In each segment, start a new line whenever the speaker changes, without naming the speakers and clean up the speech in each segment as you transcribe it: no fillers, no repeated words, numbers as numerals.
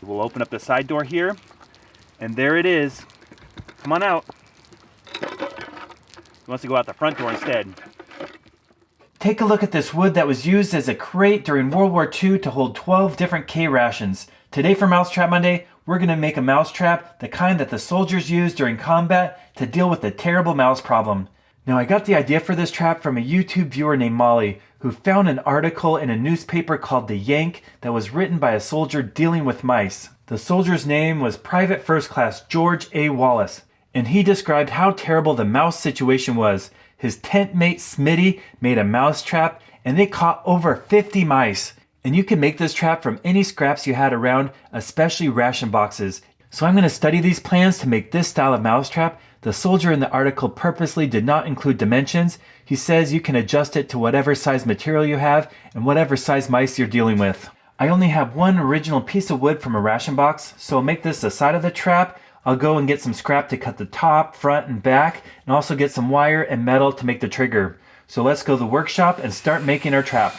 We'll open up the side door here, and there it is. Come on out. He wants to go out the front door instead. Take a look at this wood that was used as a crate during World War II to hold 12 different K-Rations. Today for Mousetrap Monday, we're going to make a mousetrap, the kind that the soldiers used during combat to deal with the terrible mouse problem. Now, I got the idea for this trap from a YouTube viewer named Molly, who found an article in a newspaper called The Yank that was written by a soldier dealing with mice. The soldier's name was Private First Class George A. Wallace, and he described how terrible the mouse situation was. His tent mate Smitty made a mouse trap, and they caught over 50 mice. And you can make this trap from any scraps you had around, especially ration boxes. So I'm going to study these plans to make this style of mousetrap. The soldier in the article purposely did not include dimensions. He says you can adjust it to whatever size material you have and whatever size mice you're dealing with. I only have one original piece of wood from a ration box, so I'll make this the side of the trap. I'll go and get some scrap to cut the top, front, and back, and also get some wire and metal to make the trigger. So let's go to the workshop and start making our trap.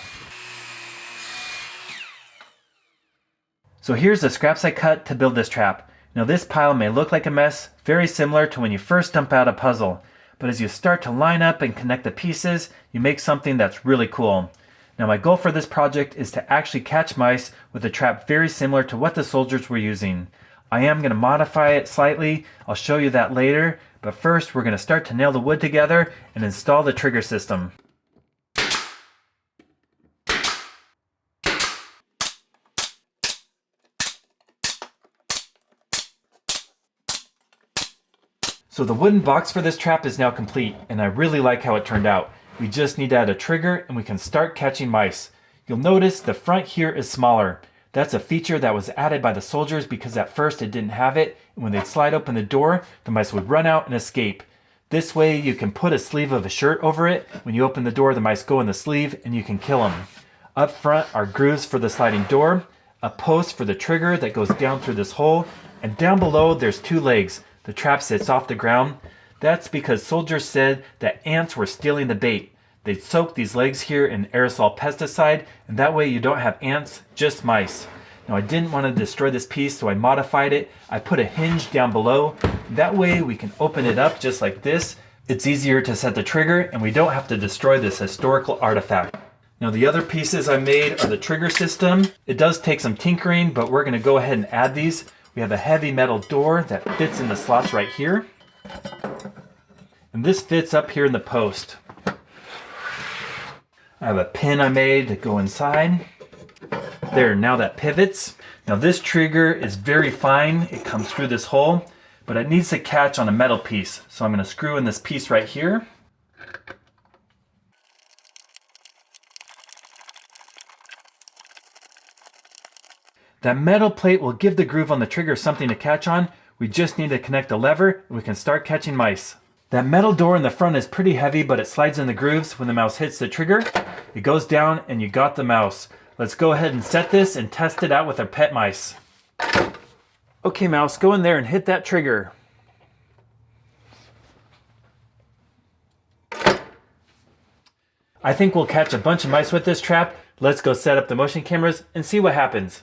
So here's the scraps I cut to build this trap. Now this pile may look like a mess, very similar to when you first dump out a puzzle. But as you start to line up and connect the pieces, you make something that's really cool. Now my goal for this project is to actually catch mice with a trap very similar to what the soldiers were using. I am going to modify it slightly, I'll show you that later, but first we're going to start to nail the wood together and install the trigger system. So the wooden box for this trap is now complete, and I really like how it turned out. We just need to add a trigger and we can start catching mice. You'll notice the front here is smaller. That's a feature that was added by the soldiers because at first it didn't have it, and when they'd slide open the door, the mice would run out and escape. This way you can put a sleeve of a shirt over it. When you open the door, the mice go in the sleeve and you can kill them. Up front are grooves for the sliding door, a post for the trigger that goes down through this hole, and down below there's two legs. The trap sits off the ground. That's because soldiers said that ants were stealing the bait. They'd soak these legs here in aerosol pesticide, and that way you don't have ants, just mice. Now I didn't want to destroy this piece, so I modified it. I put a hinge down below. That way we can open it up just like this. It's easier to set the trigger, and we don't have to destroy this historical artifact. Now the other pieces I made are the trigger system. It does take some tinkering, but we're going to go ahead and add these. We have a heavy metal door that fits in the slots right here. And this fits up here in the post. I have a pin I made to go inside. There, now that pivots. Now this trigger is very fine. It comes through this hole, but it needs to catch on a metal piece. So I'm going to screw in this piece right here. That metal plate will give the groove on the trigger something to catch on. We just need to connect a lever and we can start catching mice. That metal door in the front is pretty heavy, but it slides in the grooves when the mouse hits the trigger. It goes down and you got the mouse. Let's go ahead and set this and test it out with our pet mice. Okay, mouse, go in there and hit that trigger. I think we'll catch a bunch of mice with this trap. Let's go set up the motion cameras and see what happens.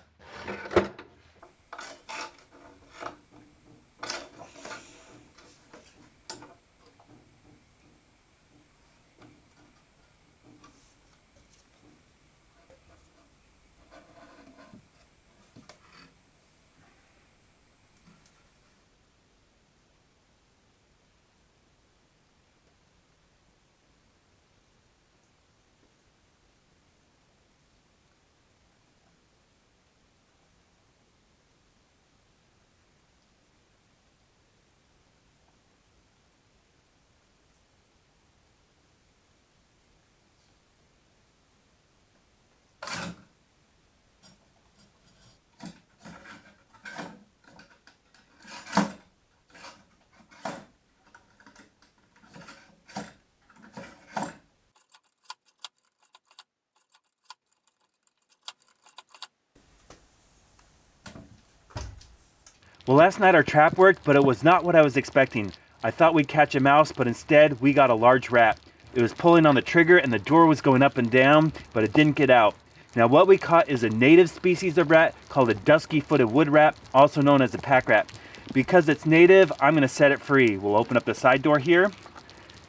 Well, last night our trap worked, but it was not what I was expecting. I thought we'd catch a mouse, but instead we got a large rat. It was pulling on the trigger and the door was going up and down, but it didn't get out. Now what we caught is a native species of rat called a dusky-footed wood rat, also known as a pack rat. Because it's native, I'm gonna set it free. We'll open up the side door here,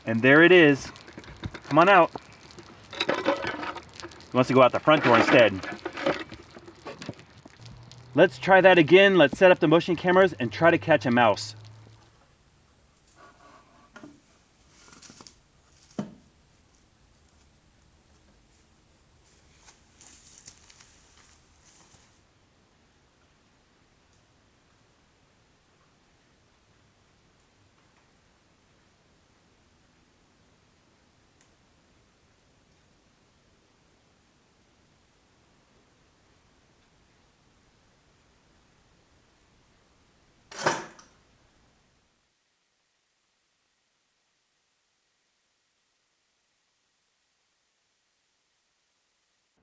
and there it is. Come on out. He wants to go out the front door instead. Let's try that again. Let's set up the motion cameras and try to catch a mouse.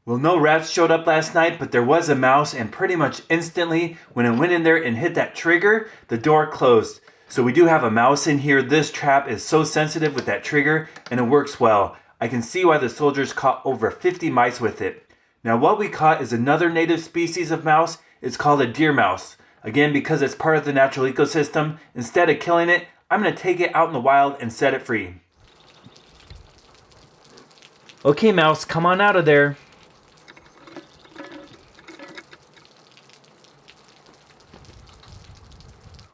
Well, no rats showed up last night, but there was a mouse, and pretty much instantly, when it went in there and hit that trigger, the door closed. So we do have a mouse in here. This trap is so sensitive with that trigger, and it works well. I can see why the soldiers caught over 50 mice with it. Now what we caught is another native species of mouse. It's called a deer mouse. Again, because it's part of the natural ecosystem, instead of killing it, I'm going to take it out in the wild and set it free. Okay, mouse, come on out of there.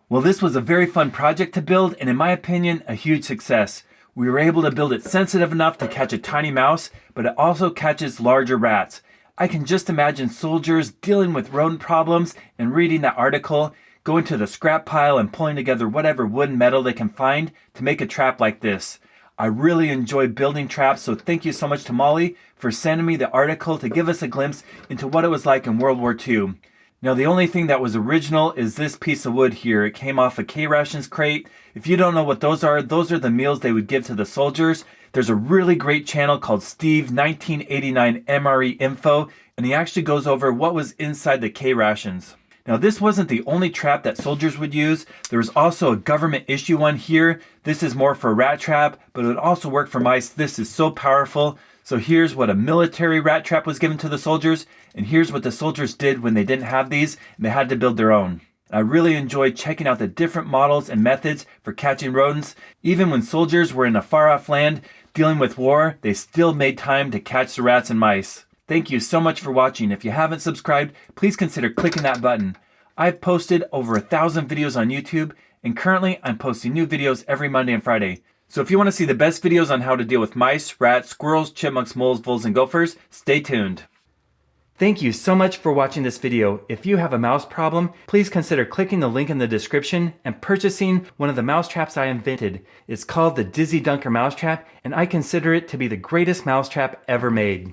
Well, this was a very fun project to build, and in my opinion, a huge success. We were able to build it sensitive enough to catch a tiny mouse, but it also catches larger rats. I can just imagine soldiers dealing with rodent problems and reading that article, going to the scrap pile and pulling together whatever wood and metal they can find to make a trap like this. I really enjoy building traps, so thank you so much to Molly for sending me the article to give us a glimpse into what it was like in World War II. Now the only thing that was original is this piece of wood here. It came off a K-Rations crate. If you don't know what those are the meals they would give to the soldiers. There's a really great channel called Steve 1989 MRE Info, and he actually goes over what was inside the K-Rations. Now this wasn't the only trap that soldiers would use. There was also a government issue one here. This is more for a rat trap, but it would also work for mice. This is so powerful. So here's what a military rat trap was given to the soldiers, and here's what the soldiers did when they didn't have these and they had to build their own. I really enjoyed checking out the different models and methods for catching rodents. Even when soldiers were in a far-off land dealing with war, they still made time to catch the rats and mice. Thank you so much for watching. If you haven't subscribed, please consider clicking that button. I've posted over 1,000 videos on YouTube, and currently I'm posting new videos every Monday and Friday. So if you want to see the best videos on how to deal with mice, rats, squirrels, chipmunks, moles, voles, and gophers, stay tuned. Thank you so much for watching this video. If you have a mouse problem, please consider clicking the link in the description and purchasing one of the mouse traps I invented. It's called the Dizzy Dunker Mousetrap, and I consider it to be the greatest mousetrap ever made.